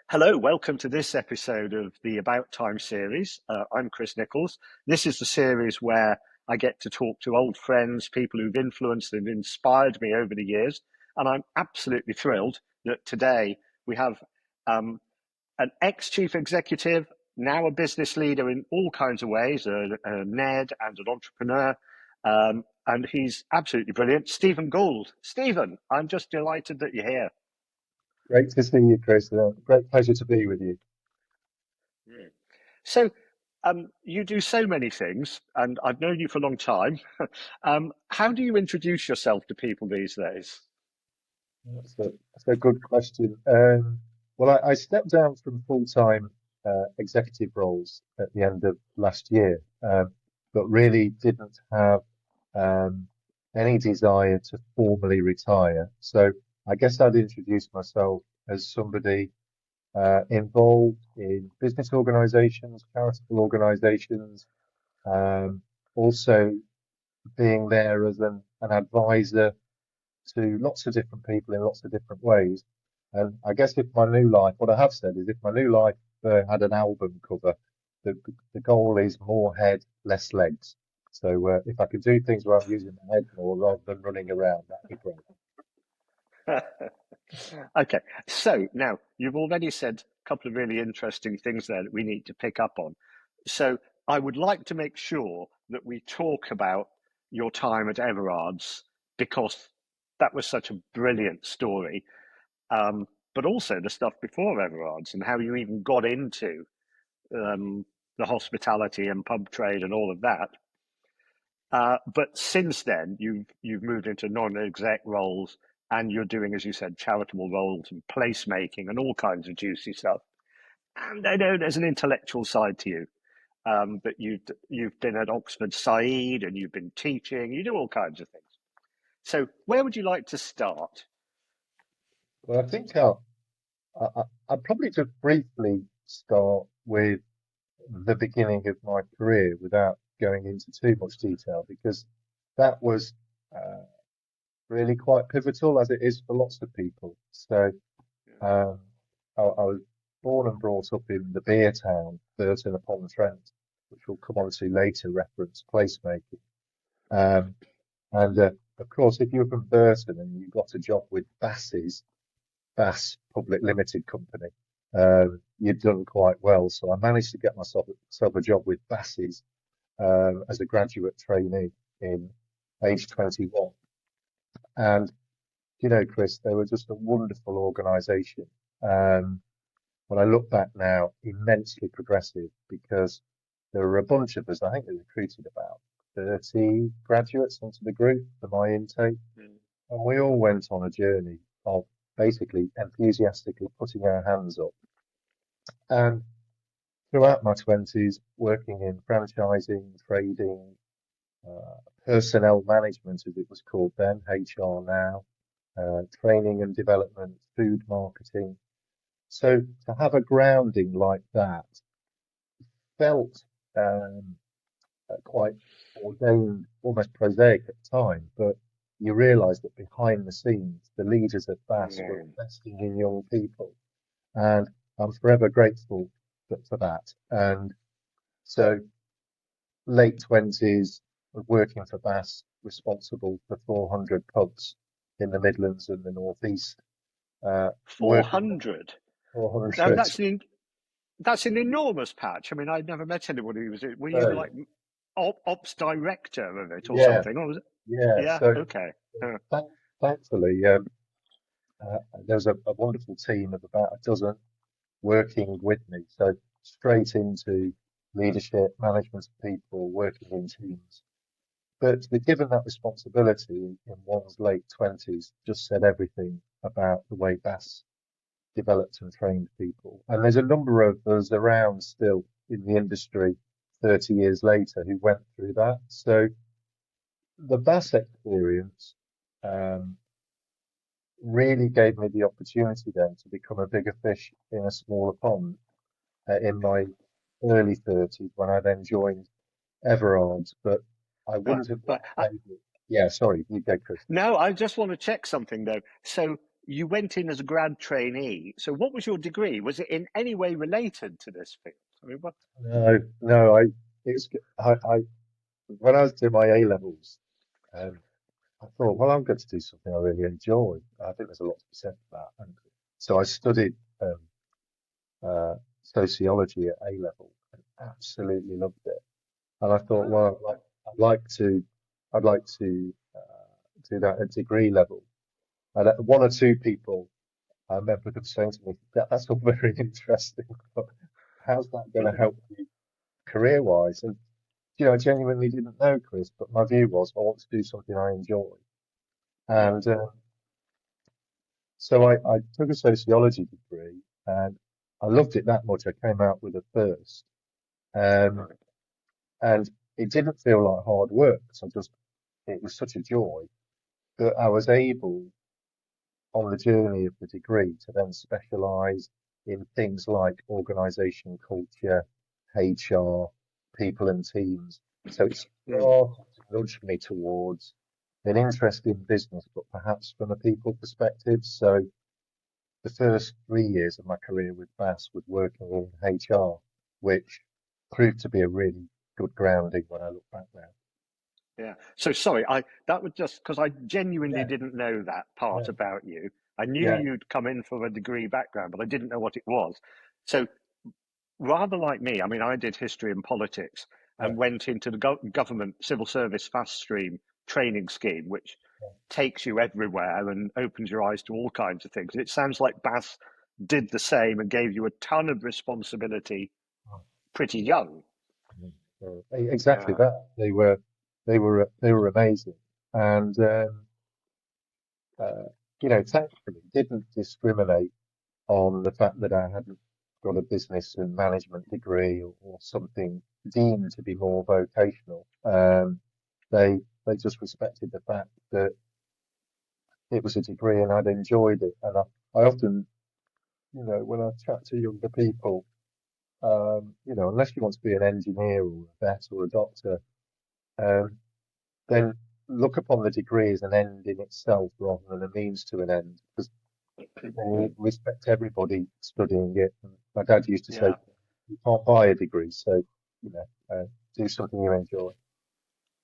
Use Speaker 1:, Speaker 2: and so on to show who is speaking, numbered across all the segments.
Speaker 1: Hello, welcome to this episode of the About Time series. I'm Chris Nichols. This is the series where I get to talk to old friends, people who've influenced and inspired me over the years. And I'm absolutely thrilled that today we have an ex-chief executive, now a business leader in all kinds of ways, a Ned and an entrepreneur. And he's absolutely brilliant. Stephen Gould. Stephen, I'm just delighted that you're here.
Speaker 2: Great to see you, Chris. Great pleasure to be with you.
Speaker 1: So, you do so many things, and I've known you for a long time. How do you introduce yourself to people these days?
Speaker 2: That's a good question. Well, I stepped down from full-time executive roles at the end of last year, but really didn't have um, any desire to formally retire. So I guess I'd introduce myself as somebody involved in business organizations, charitable organizations, um, also being there as an advisor to lots of different people in lots of different ways. And I guess if my new life, what I have said is if my new life had an album cover, the, the goal is more head, less legs. So if I could do things where I'm using my head more rather than running around, that'd be great.
Speaker 1: Okay, so now you've already said a couple of really interesting things there that we need to pick up on. So I would like to make sure that we talk about your time at Everards because that was such a brilliant story. But also the stuff before Everards and how you even got into um, the hospitality and pub trade and all of that. But since then, you've moved into non-exec roles, and you're doing, as you said, charitable roles and placemaking and all kinds of juicy stuff. And I know there's an intellectual side to you. But you've been at Oxford Said and you've been teaching. You do all kinds of things. So where would you like to start?
Speaker 2: Well, I think I'll probably just briefly start with the beginning of my career without going into too much detail because that was uh, really quite pivotal as it is for lots of people. So um, I was born and brought up in the beer town, Burton upon Trent, which we'll come on to later, reference placemaking. Um, and of course, if you're from Burton and you got a job with Bass Public Limited Company, you'd done quite well. So I managed to get myself a job with Bass's as a graduate trainee in age 21. And Chris, they were just a wonderful organisation. Um, when I look back now, immensely progressive because there were a bunch of us. I think they recruited about 30 graduates into the group for my intake,
Speaker 1: Mm.
Speaker 2: and we all went on a journey of basically enthusiastically putting our hands up. And throughout my 20s, working in franchising, trading, personnel management, as it was called then, HR now, training and development, food marketing. So to have a grounding like that felt quite ordained, almost prosaic at the time, but you realise that behind the scenes, the leaders at Bass were
Speaker 1: Mm.
Speaker 2: investing in young people, and I'm forever grateful for that. And so, late 20s, working for Bass, responsible for 400 pubs in the Midlands and the Northeast, working
Speaker 1: 400. Now
Speaker 2: 400.
Speaker 1: that's an enormous patch. I mean, I'd never met anybody who was. Were you
Speaker 2: So,
Speaker 1: like ops director of it or
Speaker 2: yeah,
Speaker 1: something? Or was it?
Speaker 2: yeah.
Speaker 1: Yeah.
Speaker 2: So,
Speaker 1: Okay. Uh,
Speaker 2: thank, thankfully, there's a wonderful team of about a dozen working with me. So straight into leadership, management of people, working in teams. But to be given that responsibility in one's late 20s just said everything about the way Bass developed and trained people. And there's a number of us around still in the industry 30 years later who went through that. So the Bass experience um, really gave me the opportunity then to become a bigger fish in a smaller pond in my early 30s when I then joined Everards, but I
Speaker 1: but
Speaker 2: wouldn't have
Speaker 1: but
Speaker 2: got maybe. Yeah, sorry, you go, Chris.
Speaker 1: no, I just want to check something though. So you went in as a grad trainee. So what was your degree? Was it in any way related to this field? I mean, what?
Speaker 2: No, no, it's, I, when I was doing my A levels, um, I thought, well, I'm going to do something I really enjoy. I think there's a lot to be said for that. And so I studied uh, sociology at A level and absolutely loved it. And I thought,
Speaker 1: Oh,
Speaker 2: well, I'd like to, I'd like to do that at degree level. And one or two people I remember them saying to me, that's all very interesting, but how's that going to help you career-wise? And I genuinely didn't know, Chris, but my view was I want to do something I enjoy.
Speaker 1: yeah.
Speaker 2: And so I took a sociology degree and I loved it that much. I came out with a first. Um,
Speaker 1: Right.
Speaker 2: and it didn't feel like hard work. So it was such a joy that I was able on the journey of the degree to then specialize in things like organization culture, HR, people and teams. So it
Speaker 1: Mm.
Speaker 2: started to nudge me towards an interest in business, but perhaps from a people perspective. So the first 3 years of my career with Bass was working in HR, which proved to be a really good grounding when I look back now.
Speaker 1: Yeah. So sorry, I that was just because I genuinely
Speaker 2: Yeah,
Speaker 1: didn't know that part
Speaker 2: yeah,
Speaker 1: about you. I knew
Speaker 2: yeah,
Speaker 1: you'd come in from a degree background, but I didn't know what it was. So rather like me, I mean, I did history and politics
Speaker 2: yeah,
Speaker 1: and went into the government civil service fast stream training scheme, which takes you everywhere and opens your eyes to all kinds of things. It sounds like Bass did the same and gave you a ton of responsibility pretty young.
Speaker 2: yeah. Exactly
Speaker 1: Yeah.
Speaker 2: that. They were amazing, and uh, thankfully didn't discriminate on the fact that I hadn't got a business and management degree or something deemed to be more vocational. They just respected the fact that it was a degree and I'd enjoyed it. And I often, when I chat to younger people, unless you want to be an engineer or a vet or a doctor, um, then look upon the degree as an end in itself rather than a means to an end. Because they respect everybody studying it. And my dad used to say,
Speaker 1: Yeah.
Speaker 2: you can't buy a degree, so do something you enjoy.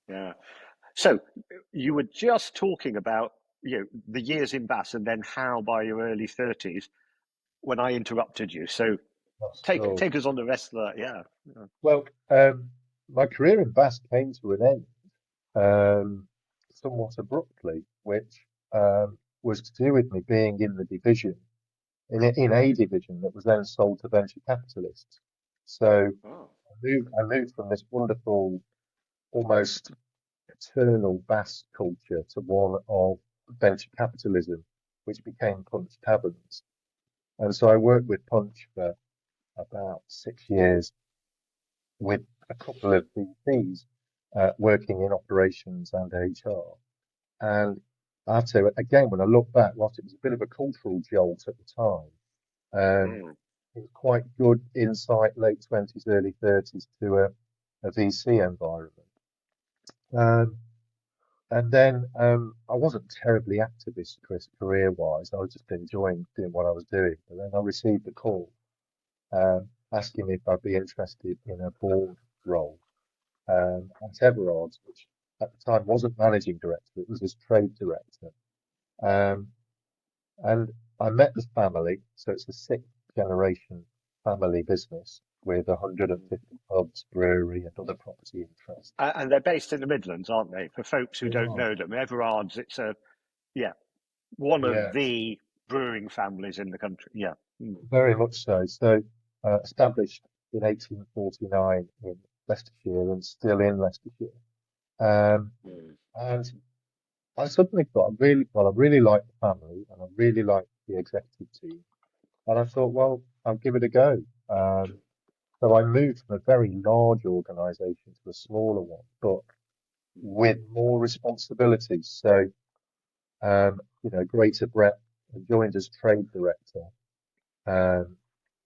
Speaker 1: Yeah. So you were just talking about the years in Bass and then how by your early 30s when I interrupted you. So
Speaker 2: That's
Speaker 1: take
Speaker 2: cool.
Speaker 1: take us on the rest of that. Yeah. Yeah.
Speaker 2: Well, my career in Bass came to an end somewhat abruptly, which was to do with me being in the division, in a division that was then sold to venture capitalists. So
Speaker 1: Oh.
Speaker 2: I moved from this wonderful, almost eternal Basque culture to one of venture capitalism, which became Punch Taverns. And so I worked with Punch for about 6 years with a couple of VPs working in operations and HR. And I have to, again, when I look back, whilst it was a bit of a cultural jolt at the time,
Speaker 1: Mm.
Speaker 2: it was quite good insight, late 20s, early 30s to a VC environment. Um, And then I wasn't terribly activist, Chris, career-wise. I was just enjoying doing what I was doing. But then I received a call asking me if I'd be interested in a board role at Everards, which at the time wasn't managing director, it was as trade director. Um, and I met the family, so it's a sixth generation family business with 150 pubs, brewery, and other property interests.
Speaker 1: And they're based in the Midlands, aren't they? For folks who
Speaker 2: They
Speaker 1: don't
Speaker 2: are.
Speaker 1: know them, Everards, it's yeah, one of
Speaker 2: Yeah.
Speaker 1: the brewing families in the country. Yeah. Mm.
Speaker 2: Very much so. So, established in 1849 in Leicestershire and still in Leicestershire. Um,
Speaker 1: Mm.
Speaker 2: and I suddenly thought, I really like the family and I really like the executive team. And I thought, well, I'll give it a go. So I moved from a very large organization to a smaller one, but with more responsibilities. So, greater breadth. I joined as trade director, um,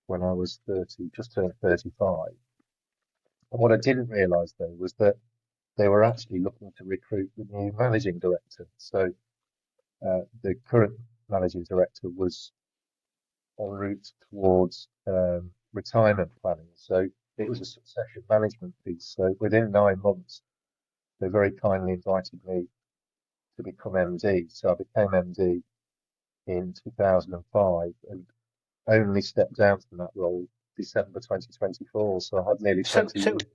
Speaker 2: when I was 30, just turned 35. And what I didn't realise though was that they were actually looking to recruit the new managing director. So the current managing director was en route towards retirement planning. So it was a succession management piece. So within 9 months, they very kindly invited me to become MD. So I became MD in 2005 and only stepped down from that role December 2024. So I had nearly
Speaker 1: So
Speaker 2: 20
Speaker 1: so
Speaker 2: years.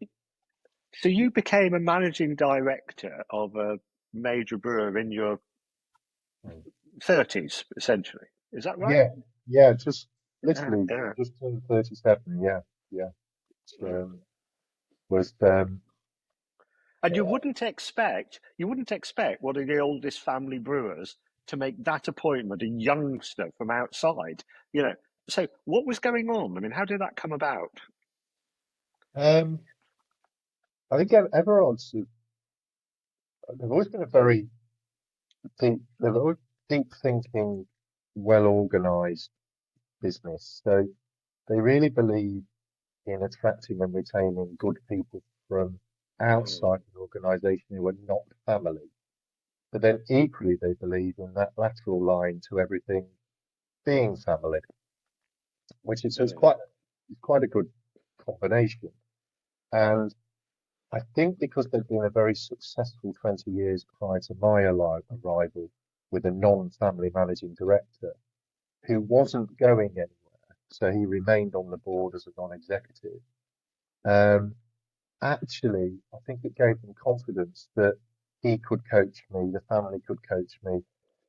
Speaker 1: so you became a managing director of a major brewer in your 30s, essentially. Is that right?
Speaker 2: Yeah, yeah, just
Speaker 1: Yeah,
Speaker 2: literally
Speaker 1: yeah.
Speaker 2: just turned 37. Yeah, yeah.
Speaker 1: Mm.
Speaker 2: Was
Speaker 1: And you wouldn't expect one of the oldest family brewers to make that appointment, a youngster from outside, you know. So what was going on? I mean, how did that come about?
Speaker 2: um, I think Everard's they've always been a very they've always deep thinking, well organized business. So they really believe in attracting and retaining good people from
Speaker 1: Mm,
Speaker 2: outside the organization who are not family. But then equally they believe in that lateral line to everything being family, which is so
Speaker 1: mm,
Speaker 2: it's quite a good combination. And I think because they've been a very successful 20 years prior to my arrival with a non-family managing director who wasn't going anywhere, so he remained on the board as a non-executive. Um, Actually, I think it gave them confidence that he could coach me, the family could coach me,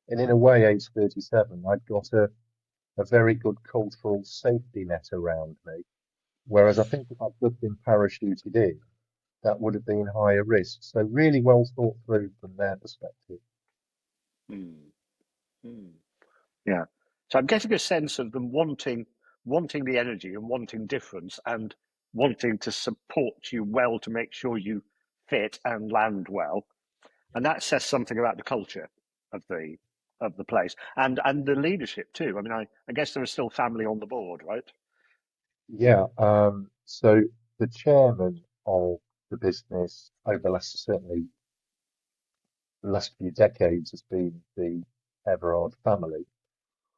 Speaker 2: and in a way, age 37, I'd got a very good cultural safety net around me. Whereas I think if I'd just been parachuted in, that would have been higher risk. So really well thought through from their perspective.
Speaker 1: mm, mm. Yeah. So I'm getting a sense of them wanting the energy and wanting difference and wanting to support you well to make sure you fit and land well. And that says something about the culture of the place and the leadership too. I mean, I guess there is still family on the board, right?
Speaker 2: Yeah. So the chairman of the business over the last few decades has been the Everard family.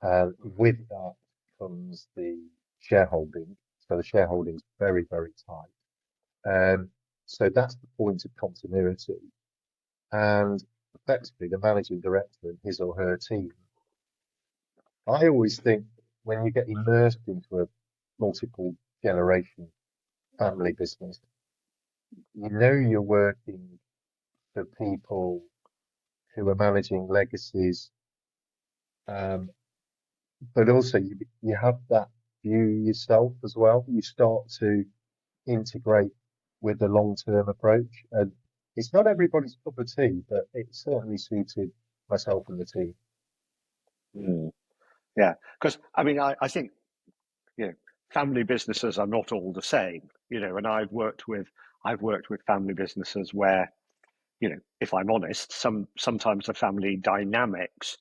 Speaker 2: And with that comes the shareholding. So the shareholding's very, very tight. So that's the point of continuity. And effectively, the managing director and his or her team. I always think when you get immersed into a multiple generation family business, you know you're working for people who are managing legacies, um, but also you have that view yourself as well. You start to integrate with the long-term approach, and it's not everybody's cup of tea, but it certainly suited myself and the team.
Speaker 1: Mm. Yeah, because I mean, I think you know family businesses are not all the same, and I've worked with family businesses where if I'm honest, sometimes the family dynamics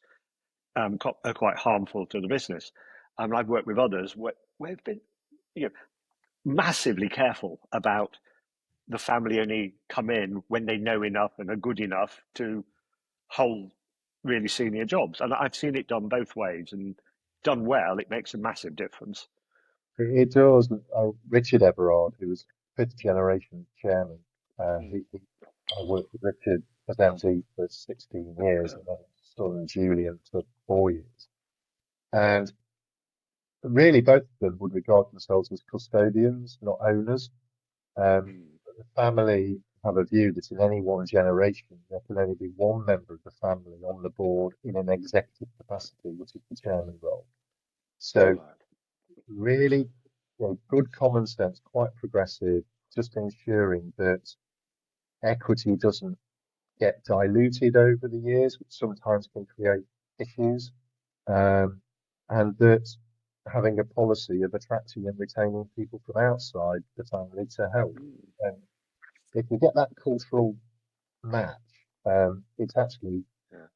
Speaker 1: are quite harmful to the business. I've worked with others where we've been you know massively careful about the family only come in when they know enough and are good enough to hold really senior jobs. And I've seen it done both ways, and done well, it makes a massive difference.
Speaker 2: It does. Richard Everard, who was fifth generation chairman,
Speaker 1: Mm.
Speaker 2: I worked with Richard as MD for 16 years, and then his son Julian for 4 years. And really, both of them would regard themselves as custodians, not owners.
Speaker 1: Mm.
Speaker 2: But the family have a view that in any one generation, there can only be one member of the family on the board in an executive capacity, which is the chairman role. So
Speaker 1: Right.
Speaker 2: really, good common sense, quite progressive, just ensuring that equity doesn't get diluted over the years, which sometimes can create issues, um, and that having a policy of attracting and retaining people from outside the family to help.
Speaker 1: Mm.
Speaker 2: And if you get that cultural match, it's actually
Speaker 1: Yeah,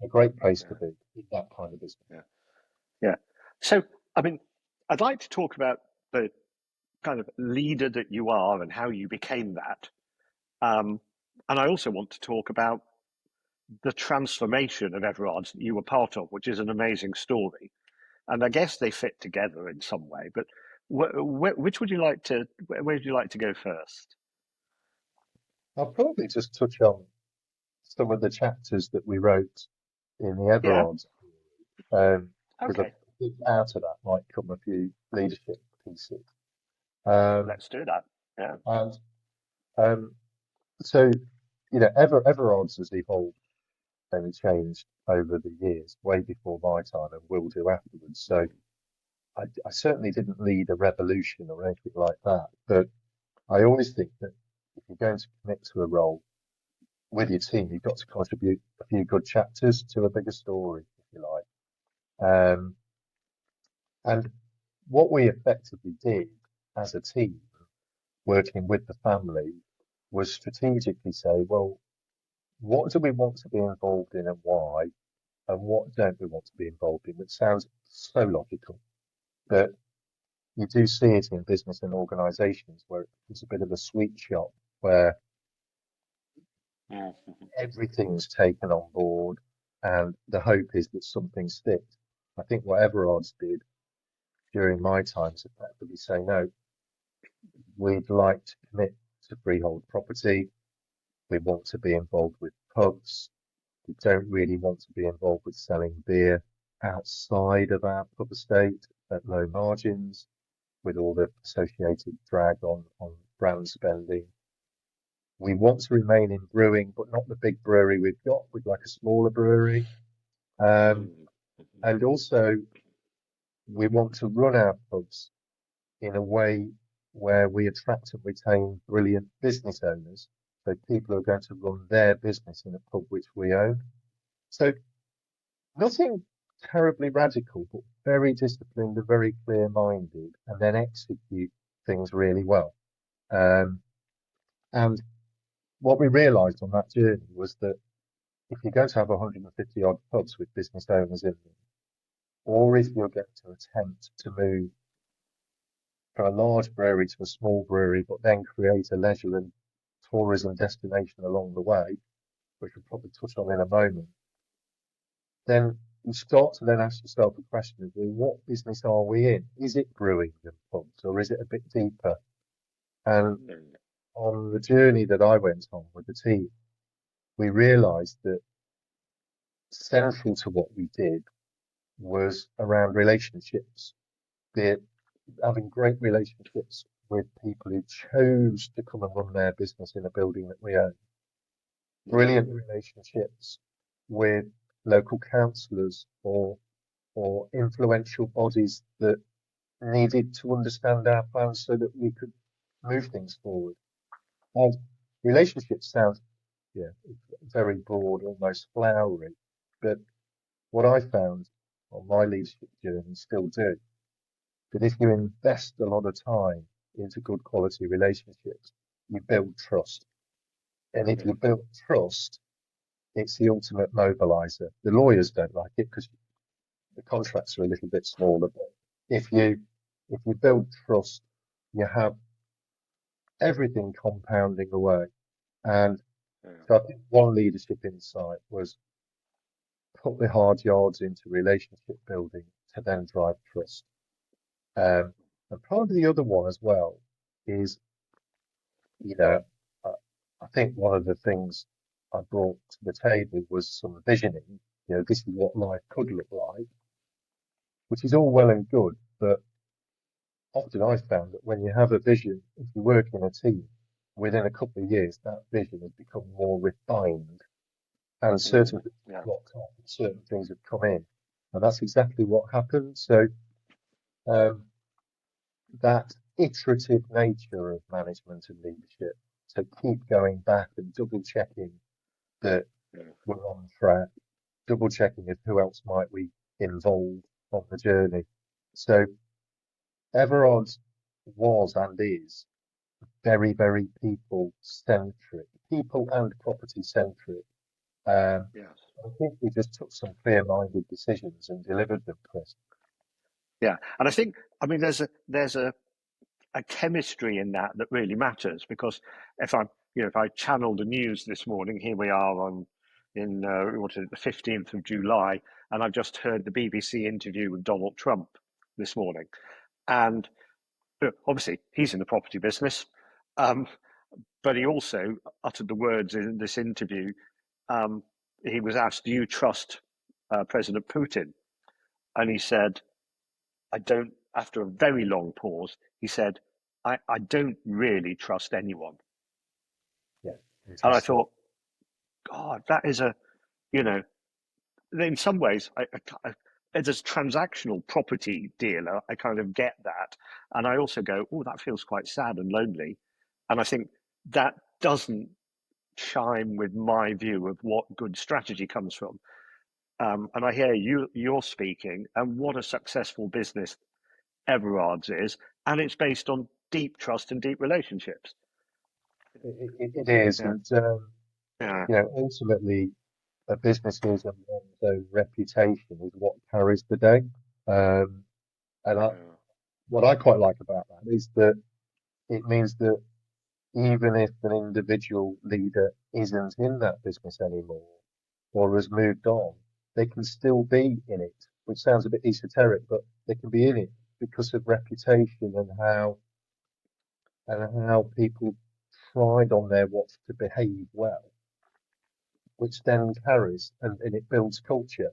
Speaker 2: a great place to
Speaker 1: yeah,
Speaker 2: be in that kind of business.
Speaker 1: yeah, yeah. So, I mean, I'd like to talk about the kind of leader that you are and how you became that. Um, and I also want to talk about the transformation of Everards that you were part of, which is an amazing story. And I guess they fit together in some way. But which would you like to? Where would you like to go first?
Speaker 2: I'll probably just touch on some of the chapters that we wrote in the
Speaker 1: Yeah.
Speaker 2: Everards, because I
Speaker 1: Okay.
Speaker 2: think out of that might come a few leadership pieces. Um,
Speaker 1: Let's do that. Yeah.
Speaker 2: and um, so, Everards has evolved and changed over the years, way before my time, and will do afterwards. So I certainly didn't lead a revolution or anything like that, but I always think that if you're going to commit to a role with your team, you've got to contribute a few good chapters to a bigger story, if you like. And what we effectively did as a team, working with the family, was strategically say, well, what do we want to be involved in and why? And what don't we want to be involved in? Which sounds so logical, but you do see it in business and organizations where it's a bit of a sweet shop where everything's taken on board and the hope is that something sticks. I think what Everard's did during my time is effectively say, no, we'd like to commit to freehold property. We want to be involved with pubs. We don't really want to be involved with selling beer outside of our pub estate at low margins with all the associated drag on brand spending. We want to remain in brewing, but not the big brewery we've got. We'd like a smaller brewery. And also, we want to run our pubs in a way where we attract and retain brilliant business owners. So people are going to run their business in a pub which we own. So nothing terribly radical, but very disciplined and very clear-minded, and then execute things really well. And what we realised on that journey was that if you're going to have 150 odd pubs with business owners in them, or if you're going to attempt to move from a large brewery to a small brewery, but then create a leisure and tourism destination along the way, which we'll probably touch on in a moment, then you start to then ask yourself a question of, well, what business are we in? Is it brewing and pubs, or is it a bit deeper? And on the journey that I went on with the team, we realised that central to what we did was around relationships, be it having great relationships with people who chose to come and run their business in a building that we own, brilliant relationships with local councillors or influential bodies that needed to understand our plans so that we could move things forward. And relationships sound, very broad, almost flowery, but what I found on my leadership journey, still do, that if you invest a lot of time into good quality relationships, you build trust. And if you build trust, it's the ultimate mobilizer. The lawyers don't like it because the contracts are a little bit smaller, but if you build trust, you have everything compounding away. And so I think one leadership insight was put the hard yards into relationship building to then drive trust. And part of the other one as well is, you know, I, I think one of the things I brought to the table was some visioning. This is what life could look like, which is all well and good, but often I've found that when you have a vision, if you work in a team, within a couple of years, that vision has become more refined and certain things have blocked off and certain things have come in. And that's exactly what happened. So that iterative nature of management and leadership, to keep going back and double checking that we're on track, double checking of who else might we involve on the journey. So Everard's was and is very, very people centric, people and property centric.
Speaker 1: Yes.
Speaker 2: I think we just took some clear minded decisions and delivered them, Chris.
Speaker 1: Yeah. And I think, there's a chemistry in that really matters, because if I channel the news this morning, here we are on in what is it, the 15th of July, and I've just heard the BBC interview with Donald Trump this morning. And obviously, he's in the property business, but he also uttered the words in this interview. He was asked, "Do you trust President Putin?" And he said, "I don't." After a very long pause, he said, I don't really trust anyone."
Speaker 2: Yeah,
Speaker 1: And I
Speaker 2: interesting.
Speaker 1: thought, God, that is a, you know, in some ways, as a transactional property dealer, I kind of get that. And I also go, oh, that feels quite sad and lonely. And I think that doesn't chime with my view of what good strategy comes from. And I hear you're speaking, and what a successful business Everards is, and it's based on deep trust and deep relationships.
Speaker 2: It is,
Speaker 1: Yeah,
Speaker 2: and
Speaker 1: yeah,
Speaker 2: ultimately, a business's and one's own reputation is what carries the day. Um, and
Speaker 1: yeah,
Speaker 2: what I quite like about that is that it means that even if an individual leader isn't in that business anymore or has moved on, they can still be in it, which sounds a bit esoteric, but they can be in it because of reputation and how people tried on their watch to behave well, which then carries and it builds culture.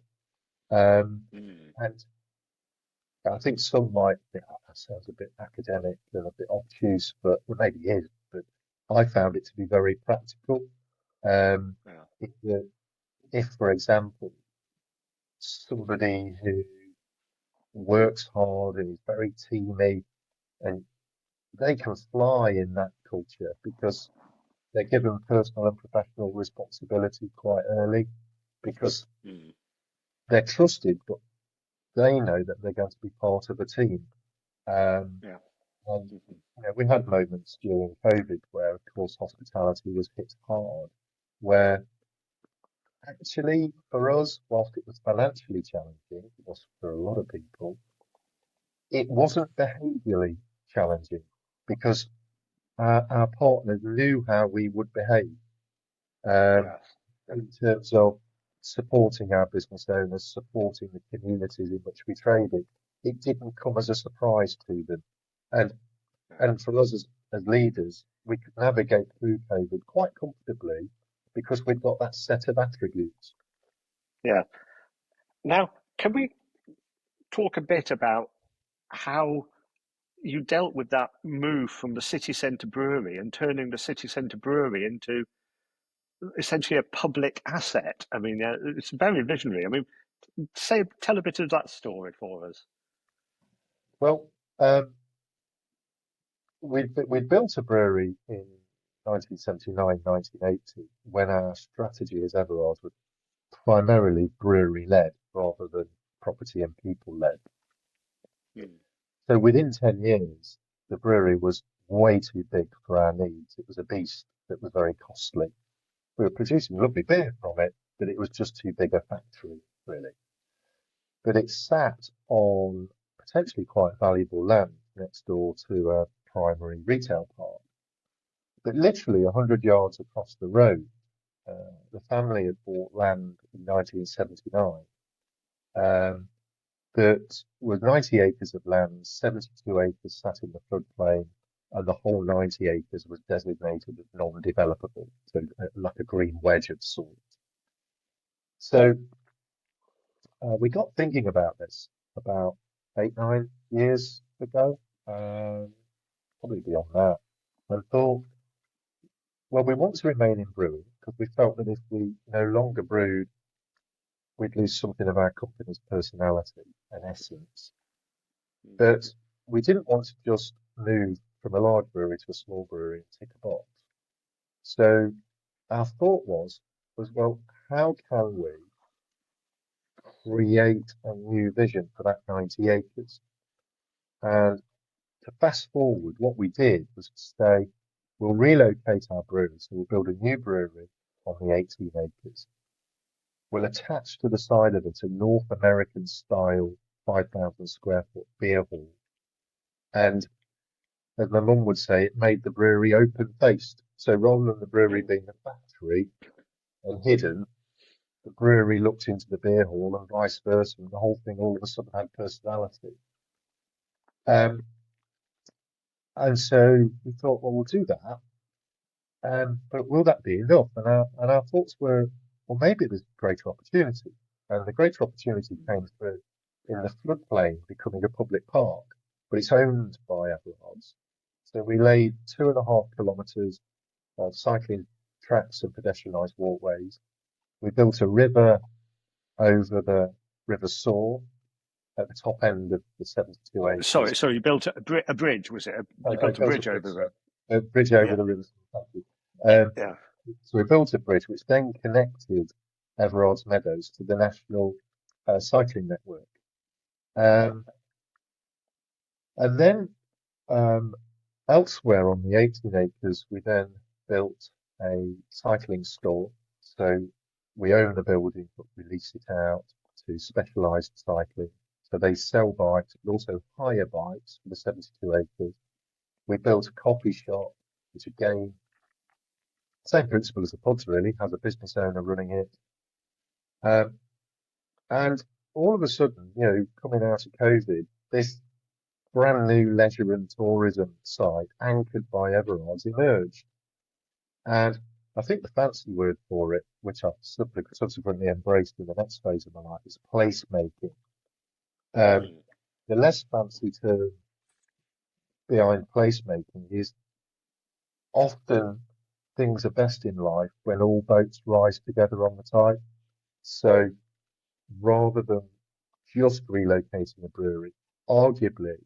Speaker 1: mm,
Speaker 2: And I think some might think, "Oh, that sounds a bit academic and a bit obtuse, but well, maybe it is, but I found it to be very practical. Um,
Speaker 1: yeah,
Speaker 2: if, if, for example, somebody who works hard and is very teamy and they can fly in that culture because they're given personal and professional responsibility quite early because
Speaker 1: mm,
Speaker 2: they're trusted, but they know that they're going to be part of a team. Um,
Speaker 1: yeah,
Speaker 2: and
Speaker 1: mhm,
Speaker 2: we had moments during COVID where, of course, hospitality was hit hard, where actually for us, whilst it was financially challenging, it was for a lot of people, it wasn't behaviourally challenging because our partners knew how we would behave. Um,
Speaker 1: yes, yeah,
Speaker 2: in terms of supporting our business owners, supporting the communities in which we traded. It didn't come as a surprise to them. And
Speaker 1: yeah,
Speaker 2: and for us as leaders, we could navigate through COVID quite comfortably because we've got that set of attributes.
Speaker 1: yeah. Now, can we talk a bit about how you dealt with that move from the city centre brewery and turning the city centre brewery into essentially a public asset? I mean, it's very visionary. I mean, tell a bit of that story for us.
Speaker 2: Well, we'd built a brewery in 1979, 1980, when our strategy as Everard was primarily brewery led rather than property and people led.
Speaker 1: Mm,
Speaker 2: So within 10 years, the brewery was way too big for our needs. It was a beast that was very costly. We were producing lovely beer from it, but it was just too big a factory, really. But it sat on potentially quite valuable land next door to a primary retail park. But literally 100 yards across the road, the family had bought land in 1979 um, that was 90 acres of land, 72 acres sat in the floodplain, and the whole 90 acres was designated as non-developable, so like a green wedge of sorts. So we got thinking about this about 8, 9 years ago, probably beyond that, and thought, well, we want to remain in brewing because we felt that if we no longer brewed, we'd lose something of our company's personality and essence.
Speaker 1: mm,
Speaker 2: But we didn't want to just move from a large brewery to a small brewery and tick a box. So our thought was well, how can we create a new vision for that 90 acres? And to fast forward, what we did was to say, we'll relocate our brewery, so we'll build a new brewery on the 18 acres. We'll attach to the side of it a North American style 5,000 square foot beer hall. And as my mum would say, it made the brewery open faced. So rather than the brewery
Speaker 1: mm,
Speaker 2: being a factory and hidden, the brewery looked into the beer hall and vice versa, and the whole thing all of a sudden had personality. Um, and so we thought, well, we'll do that. But will that be enough? And our thoughts were, well, maybe there's greater opportunity. And the greater opportunity came through in the floodplain becoming a public park, but it's owned by Everards. So we laid 2.5 kilometres of cycling tracks and pedestrianised walkways. We built a river over the River Soar at the top end of the 72 acres.
Speaker 1: Sorry, you built a bridge, was it? You
Speaker 2: I
Speaker 1: built a
Speaker 2: built a
Speaker 1: bridge
Speaker 2: bridge,
Speaker 1: over
Speaker 2: sorry.
Speaker 1: the.
Speaker 2: A bridge over
Speaker 1: Yeah,
Speaker 2: the River Soar. Thank you. Um,
Speaker 1: yeah,
Speaker 2: So we built a bridge which then connected Everard's Meadows to the national cycling network. Um, and then elsewhere on the 18 acres, we then built a cycling store. So we own the building, but we lease it out to specialised cycling. So they sell bikes, but also hire bikes for the 72 acres. We built a coffee shop, which again, same principle as the pods really, has a business owner running it. Um, And all of a sudden, coming out of COVID, this brand new leisure and tourism site anchored by Everards emerged. And I think the fancy word for it, which I've subsequently embraced in the next phase of my life, is placemaking. Um, the less fancy term behind placemaking is often things are best in life when all boats rise together on the tide. So rather than just relocating a brewery, arguably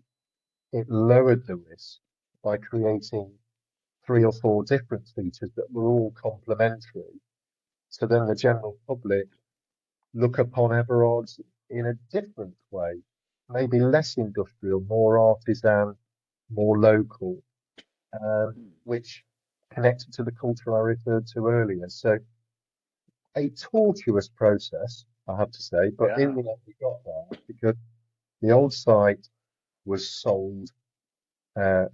Speaker 2: it lowered the risk by creating 3 or 4 different features that were all complementary. So then the general public look upon Everards in a different way, maybe less industrial, more artisan, more local, which connected to the culture I referred to earlier. So a tortuous process, I have to say, but in
Speaker 1: yeah.
Speaker 2: the end we got there because the old site was sold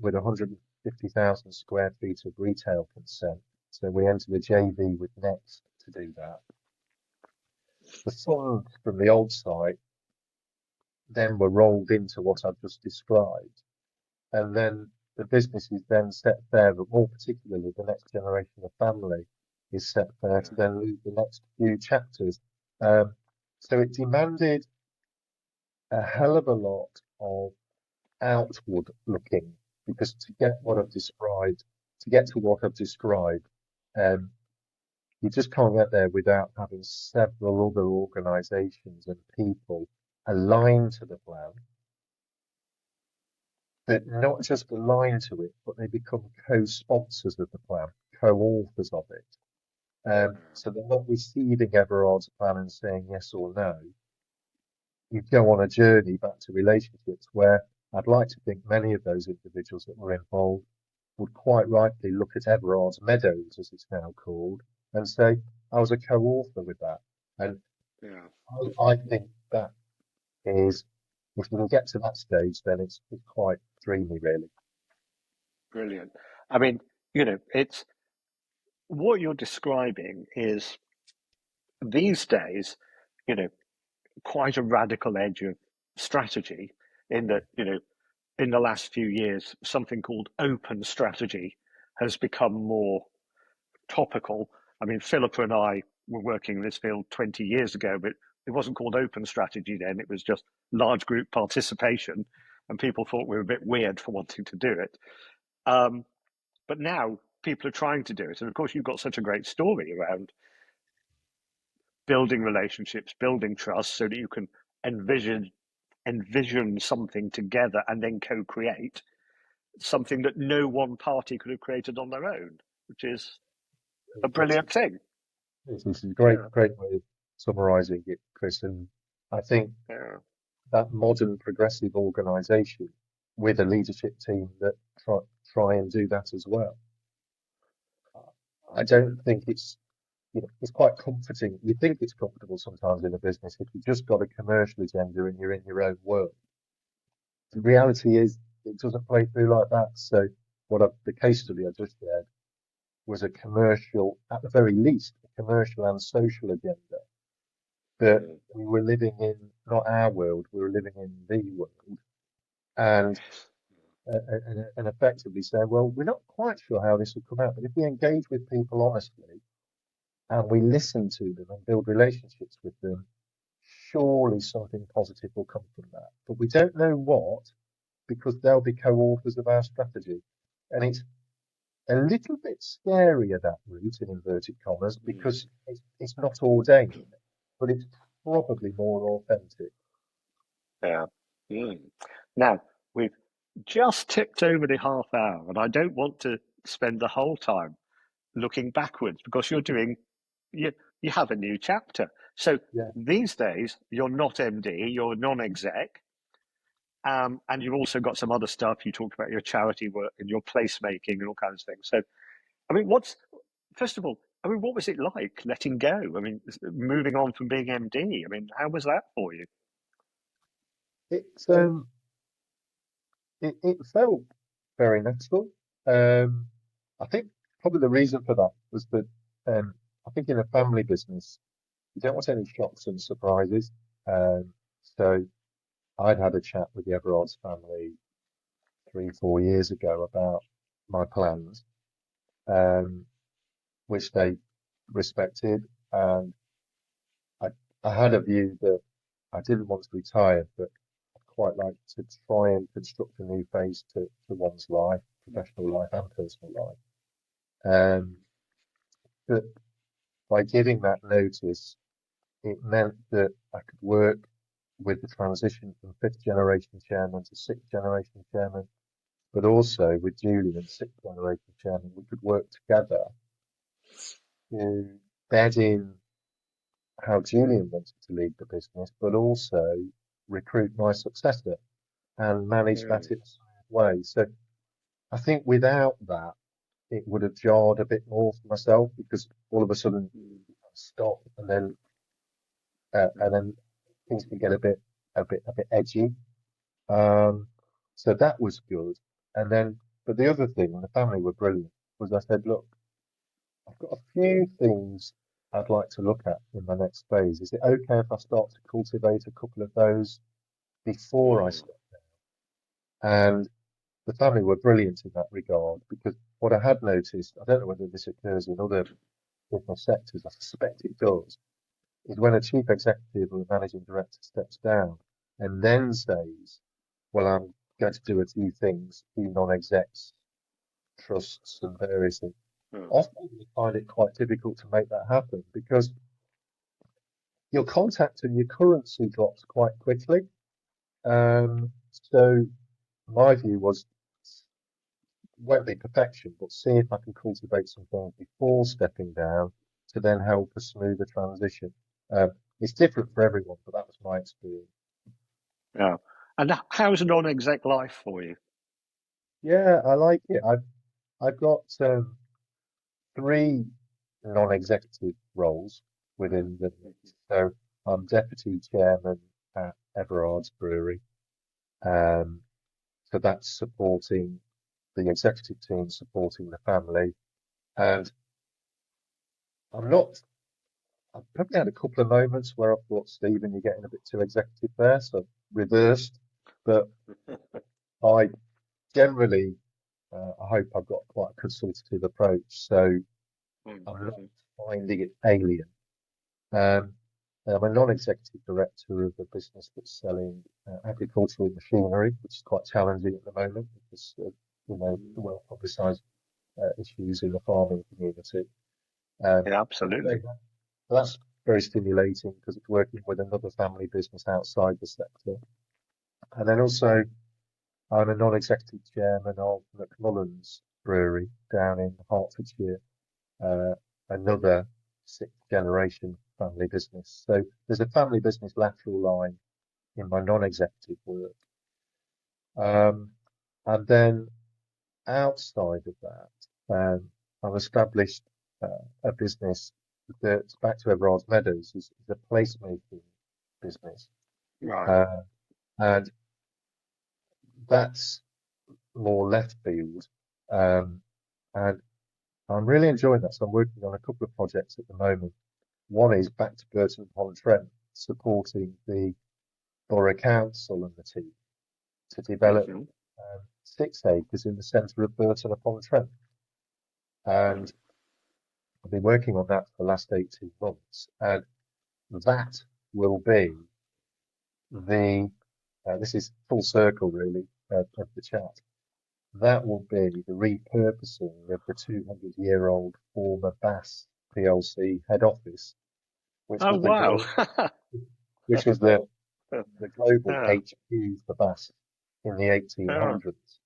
Speaker 2: with 150,000 square feet of retail consent. So we entered a JV with Next to do that. The funds from the old site then were rolled into what I've just described. And then the business is then set fair, but more particularly the next generation of family is set fair to then lead the next few chapters. So it demanded a hell of a lot of outward looking because to get what I've described, to get to what I've described, um, you just can't get there without having several other organisations and people aligned to the plan, but not just aligned to it, but they become co-sponsors of the plan, co-authors of it. So they're not receiving Everard's plan and saying yes or no. You go on a journey back to relationships where I'd like to think many of those individuals that were involved would quite rightly look at Everard's Meadows, as it's now called, and say, I was a co-author with that. And
Speaker 1: Yeah.
Speaker 2: I think that is, if we can get to that stage, then it's quite dreamy, really.
Speaker 1: Brilliant. I mean, it's what you're describing is these days, you know, quite a radical edge of strategy in that, in the last few years, something called open strategy has become more topical. I mean, Philippa and I were working in this field 20 years ago, but it wasn't called open strategy then. It was just large group participation, and people thought we were a bit weird for wanting to do it. But now people are trying to do it. And of course, you've got such a great story around building relationships, building trust so that you can envision something together and then co-create something that no one party could have created on their own, which is a
Speaker 2: It's,
Speaker 1: brilliant thing.
Speaker 2: it's a great,
Speaker 1: Yeah,
Speaker 2: great way of summarising it, Chris. And I think
Speaker 1: yeah,
Speaker 2: that modern progressive organisation with a leadership team that try and do that as well. I don't think it's quite comforting. You think it's comfortable sometimes in a business if you've just got a commercial agenda and you're in your own world. The reality is it doesn't play through like that. So the case study I just shared was a commercial, at the very least, a commercial and social agenda. that we were living in not our world, we were living in the world, and and effectively saying, well, we're not quite sure how this will come out, but if we engage with people honestly and we listen to them and build relationships with them, surely something positive will come from that. But we don't know what, because they'll be co-authors of our strategy. And it's a little bit scarier, that route, in inverted commas, because it's not ordained, but it's probably more authentic.
Speaker 1: Yeah. Mm. Now, we've just ticked over the half hour, and I don't want to spend the whole time looking backwards because you you have a new chapter. So
Speaker 2: Yeah.
Speaker 1: these days you're not MD, you're non-exec, and you've also got some other stuff. You talked about your charity work and your placemaking and all kinds of things. So I mean, first of all, I mean, what was it like letting go? I mean, moving on from being MD. I mean, how was that for you?
Speaker 2: It's it felt very natural. I think probably the reason for that was that I think in a family business you don't want any shocks and surprises. Um, so I'd had a chat with the Everards family 3, 4 years ago about my plans, um, which they respected, and I I had a view that I didn't want to retire, but I'd quite like to try and construct a new phase to one's life, professional life and personal life. Um, but by giving that notice, it meant that I could work with the transition from fifth generation chairman to sixth generation chairman, but also with Julian, sixth generation chairman, we could work together to bed in how Julian wanted to lead the business, but also recruit my successor and manage that
Speaker 1: Mm,
Speaker 2: in a smooth way. So I think without that, it would have jarred a bit more for myself because all of a sudden stop and then things can get a bit edgy. Um, so that was good. And then, but the other thing, and the family were brilliant, was I said, look, I've got a few things I'd like to look at in my next phase. Is it okay if I start to cultivate a couple of those before I
Speaker 1: mm,
Speaker 2: step down? And the family were brilliant in that regard because what I had noticed, I don't know whether this occurs in other business sectors, I suspect it does, is when a chief executive or a managing director steps down and then says, well, I'm going to do a few things, a few non-execs, trusts and various things.
Speaker 1: mm,
Speaker 2: Often you find it quite difficult to make that happen because your contact and your currency drops quite quickly. So my view was won't be perfection, but see if I can cultivate some things before stepping down to then help a smoother transition. Um, it's different for everyone, but that was my experience.
Speaker 1: yeah. And how's a non-exec life for you?
Speaker 2: Yeah, I like it. I've got three non-executive roles within the so I'm deputy chairman at Everard's Brewery. Um, so that's supporting the executive team, supporting the family, and I'm not. I've probably had a couple of moments where I thought, Stephen, you're getting a bit too executive there, so I've reversed. But I generally, I hope I've got quite a consultative approach, so
Speaker 1: Mm,
Speaker 2: I'm not
Speaker 1: mm,
Speaker 2: finding it alien. Um, I'm a non-executive director of a business that's selling agricultural machinery, which is quite challenging at the moment because the well-publicised issues in the farming community.
Speaker 1: yeah,
Speaker 2: But
Speaker 1: absolutely.
Speaker 2: that's very stimulating because it's working with another family business outside the sector. And then also, I'm a non-executive chairman of McMullen's Brewery down in Hertfordshire, uh, another sixth generation family business. So there's a family business lateral line in my non-executive work. Um, and then outside of that, I've established a business that's back to Everard's Meadows, is a placemaking business.
Speaker 1: Right.
Speaker 2: Uh, and that's more left field. Um, and I'm really enjoying that. So I'm working on a couple of projects at the moment. One is back to Burton upon Trent. supporting the Borough Council and the team to develop 6 acres in the centre of Burton upon Trent. And I've been working on that for the last 18 months. And that will be this is full circle really of the chat. That will be the repurposing of the 200-year-old former Bass PLC head office, which
Speaker 1: Oh,
Speaker 2: was
Speaker 1: wow.
Speaker 2: the global
Speaker 1: Yeah.
Speaker 2: HQ for Bass in the
Speaker 1: Yeah.
Speaker 2: 1800s.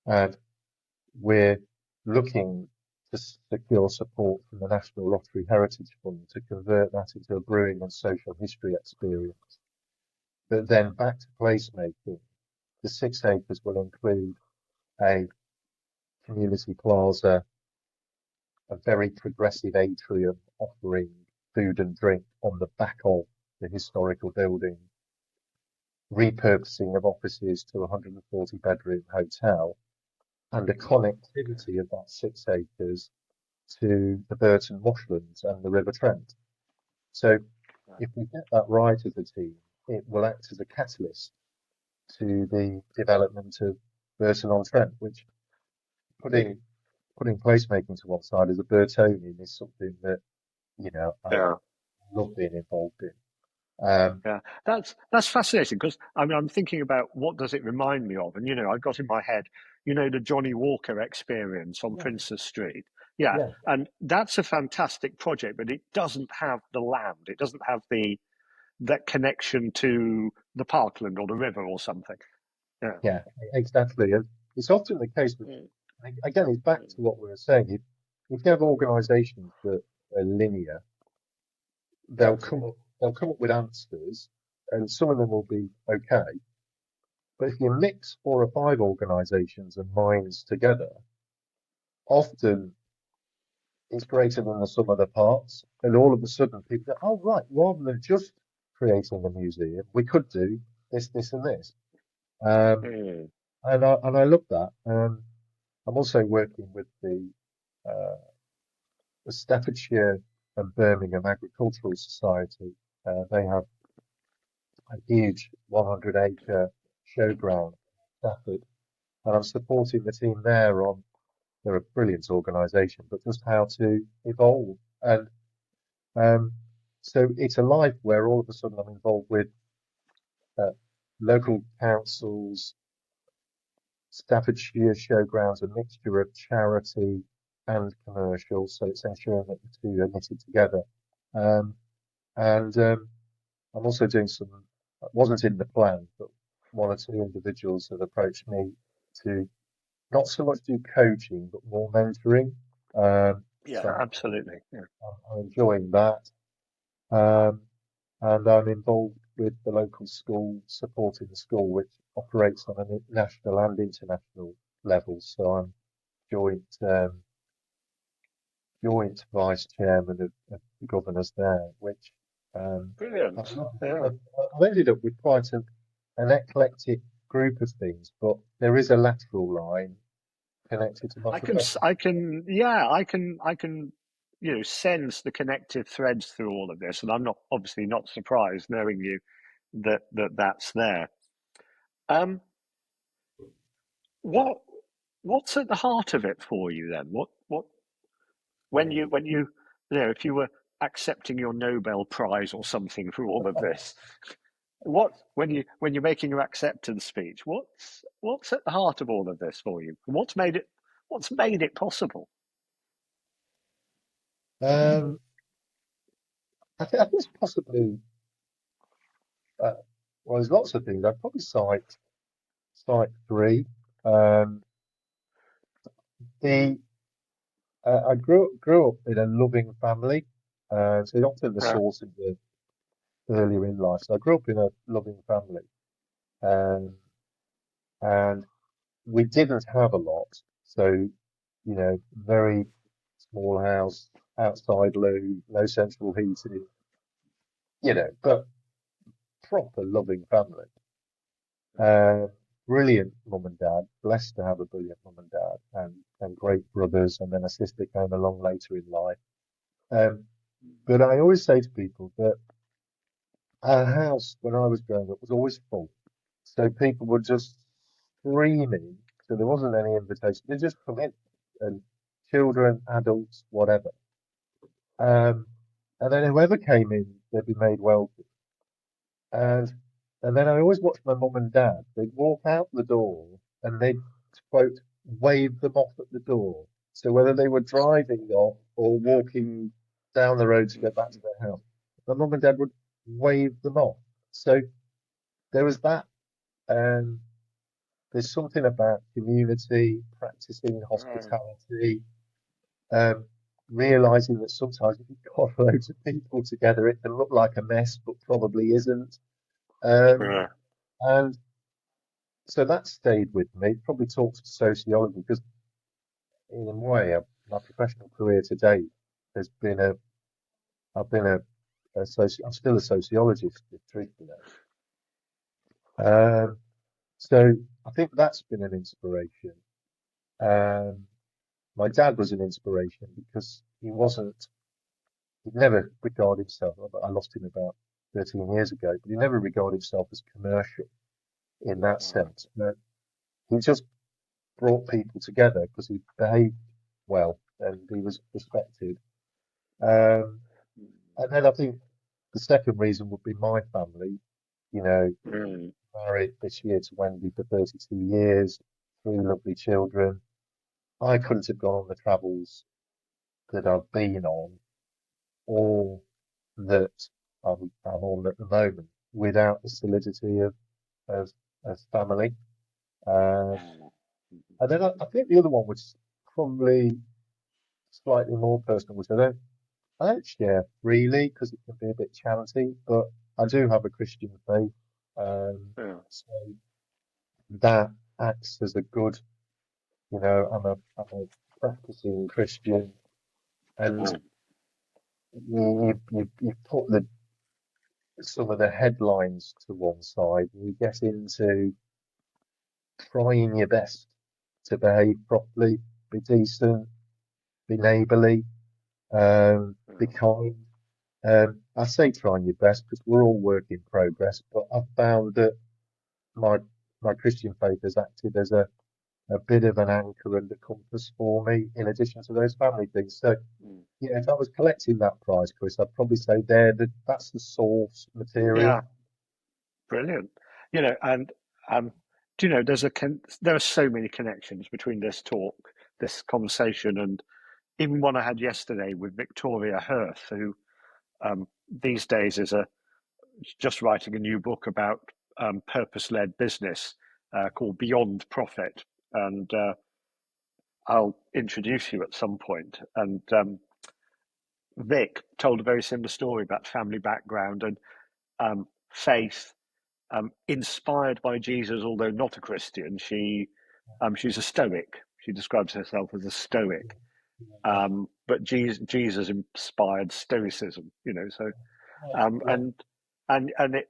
Speaker 2: And we're looking to secure support from the National Lottery Heritage Fund to convert that into a brewing and social history experience. But then back to placemaking, the 6 acres will include a community plaza, a very progressive atrium offering food and drink on the back of the historical building, repurposing of offices to a 140-bedroom hotel, and a connectivity of that 6 acres to the Burton Washlands and the River Trent. So if we get that right as a team, it will act as a catalyst to the development of Burton-on-Trent, which putting placemaking to one side as a Burtonian is something that, I
Speaker 1: Yeah.
Speaker 2: love being involved in.
Speaker 1: Yeah, that's fascinating because I mean I'm thinking about what does it remind me of, and I've got in my head, the Johnny Walker experience on
Speaker 2: Yeah,
Speaker 1: Princess Street. Yeah,
Speaker 2: yeah,
Speaker 1: and that's a fantastic project, but it doesn't have the land. It doesn't have that connection to the parkland or the river or something. Yeah.
Speaker 2: yeah, exactly. And it's often the case with,
Speaker 1: Mm.
Speaker 2: again, it's back to what we were saying. If you have organisations that are linear,
Speaker 1: Yeah.
Speaker 2: they'll come up with answers, and some of them will be okay. But if you mix 4 or 5 organisations and minds together, often it's greater than the sum of the parts, and all of a sudden people go, "Oh right, rather than just creating a museum, we could do this, this, and this." Um,
Speaker 1: Mm.
Speaker 2: and I love that. I'm also working with uh, the Staffordshire and Birmingham Agricultural Society. They have a huge 100-acre showground in Stafford, and I'm supporting the team there on. They're a brilliant organisation, but just how to evolve. And um, so it's a life where all of a sudden I'm involved with uh, local councils, Staffordshire Showgrounds, a mixture of charity and commercial. So it's ensuring that the two are knitted together. Um, and I'm also doing some, wasn't in the plan, but 1 or 2 individuals have approached me to not so much do coaching, but more mentoring.
Speaker 1: Yeah,
Speaker 2: So
Speaker 1: absolutely. Yeah.
Speaker 2: I'm enjoying that. Um, and I'm involved with the local school, supporting the school, which operates on a national and international level. So I'm joint vice chairman of the governors there, which
Speaker 1: Brilliant. Yeah.
Speaker 2: I've ended up with quite an eclectic group of things, but there is a lateral line connected to my profession.
Speaker 1: Yeah, I can, sense the connective threads through all of this, and I'm not obviously not surprised knowing you that's there. Um, what what's at the heart of it for you then? What if you were accepting your Nobel Prize or something for all of this, when you're making your acceptance speech, what's at the heart of all of this for you? And what's made it possible?
Speaker 2: Um, I think it's possibly, uh, well, there's lots of things. I'd probably cite 3. Um, the I grew up in a loving family, so it's often the
Speaker 1: Yeah.
Speaker 2: source of the earlier in life. So I grew up in a loving family, um, and we didn't have a lot. So, very small house, outside loo, no central heating, but proper loving family. Uh, Brilliant mum and dad, blessed to have a brilliant mum and dad, and great brothers, and then a sister came along later in life. But I always say to people that our house when I was growing up was always full. So people were just screaming. So there wasn't any invitation. They just come in and children, adults, whatever. Um, and then whoever came in, they'd be made welcome. And and then I always watched my mum and dad. They'd walk out the door and they'd quote wave them off at the door. So whether they were driving off or walking down the road to go back to their house, my mum and dad would wave them off. So there was that. Um, there's something about community, practicing
Speaker 1: Right.
Speaker 2: hospitality, um, realizing that sometimes if you've got loads of people together, it can look like a mess, but probably isn't. Um,
Speaker 1: Yeah.
Speaker 2: and so that stayed with me. Probably talks to sociology because, in a way, my professional career to date has been I've been I'm still a sociologist, if truth be known. So I think that's been an inspiration. Um, my dad was an inspiration because he'd never regarded himself, I lost him about 13 years ago, but he never regarded himself as commercial in that
Speaker 1: Right.
Speaker 2: sense. But he just brought people together because he behaved well and he was respected. Um, and then I think the second reason would be my family. You know,
Speaker 1: Mm.
Speaker 2: married this year to Wendy for 32 years, three lovely children. I couldn't have gone on the travels that I've been on or that I'm on at the moment without the solidity of, of family. Um, and then I think the other one was probably slightly more personal, which I don't share freely because it can be a bit chanty, but I do have a Christian faith.
Speaker 1: Yeah.
Speaker 2: So that acts as a good, I'm a practicing Christian, and
Speaker 1: Mm.
Speaker 2: you put some of the headlines to one side, and you get into trying your best to behave properly, be decent, be neighbourly, be
Speaker 1: Yeah.
Speaker 2: kind. I say trying your best because we're all work in progress, but I've found that my my Christian faith has acted as a bit of an anchor and a compass for me, in addition to those family things. So,
Speaker 1: Mm.
Speaker 2: yeah, if I was collecting that prize, Chris, I'd probably say that's the source material.
Speaker 1: Yeah. Brilliant. And do you know there are so many connections between this talk, this conversation, and even one I had yesterday with Victoria Hirth, who these days is a just writing a new book about purpose-led business called Beyond Profit, and I'll introduce you at some point. And Vic told a very similar story about family background and faith, inspired by Jesus, although not a Christian. She's a Stoic. She describes herself as a Stoic, but Jesus inspired Stoicism. So
Speaker 2: Yeah,
Speaker 1: and it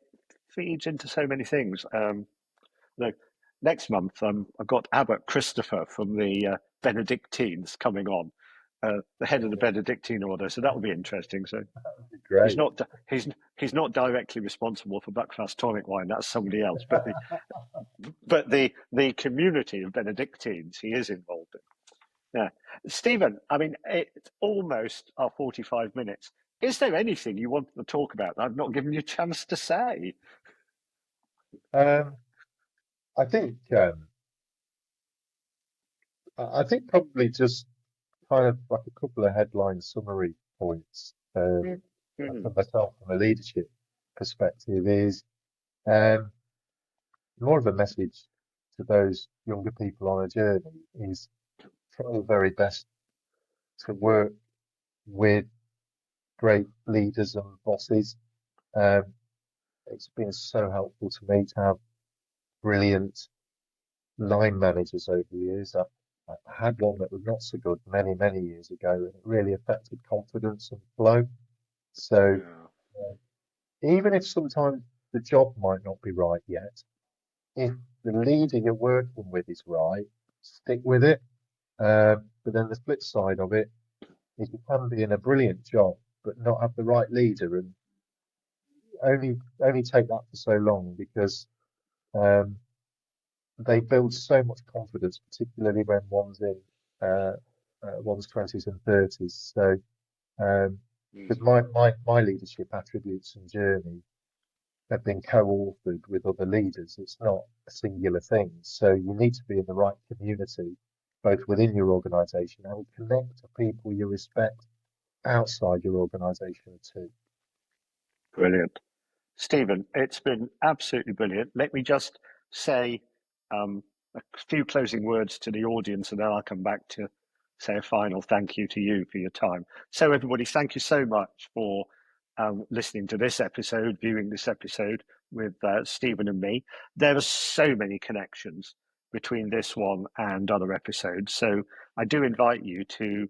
Speaker 1: feeds into so many things. No, next month I've got Abbot Christopher from the Benedictines coming on, the head of the
Speaker 2: yeah,
Speaker 1: Benedictine order. So that will be interesting. So
Speaker 2: that'd be
Speaker 1: he's
Speaker 2: great.
Speaker 1: not he's not directly responsible for Buckfast tonic wine. That's somebody else. But the community of Benedictines he is involved in. Yeah, Stephen. I mean, it's almost our 45 minutes. Is there anything you wanted to talk about that I've not given you a chance to say?
Speaker 2: Um, I think I think probably just kind of like a couple of headline summary points
Speaker 1: Mm, mm,
Speaker 2: for myself from a leadership perspective is um, more of a message to those younger people on a journey is try your very best to work with great leaders and bosses. Um, it's been so helpful to me to have brilliant line managers over the years. I had one that was not so good many, many years ago, and it really affected confidence and flow. So
Speaker 1: yeah.
Speaker 2: uh, even if sometimes the job might not be right yet, if the leader you're working with is right, stick with it. But then the flip side of it is you can be in a brilliant job, but not have the right leader, and only take that for so long because um, they build so much confidence, particularly when one's 20s and 30s. So, because my leadership attributes and journey have been co-authored with other leaders, it's not a singular thing. So you need to be in the right community, both within your organisation and connect to people you respect outside your organisation too.
Speaker 1: Brilliant. Stephen, it's been absolutely brilliant. Let me just say a few closing words to the audience, and then I'll come back to say a final thank you to you for your time. So, everybody, thank you so much for listening to this episode, viewing this episode with Stephen and me. There are so many connections between this one and other episodes. So, I do invite you to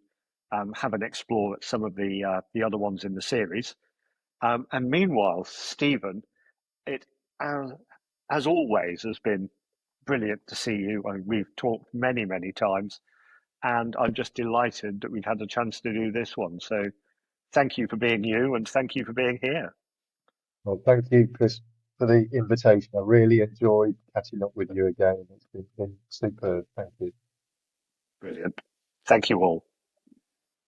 Speaker 1: have an explore at some of the other ones in the series. And meanwhile, Stephen, it as always has been brilliant to see you. And we've talked many, many times, and I'm just delighted that we've had a chance to do this one. So thank you for being you, and thank you for being here.
Speaker 2: Well, thank you, Chris, for the invitation. I really enjoyed catching up with you again. It's been superb. Thank you.
Speaker 1: Brilliant. Thank you all.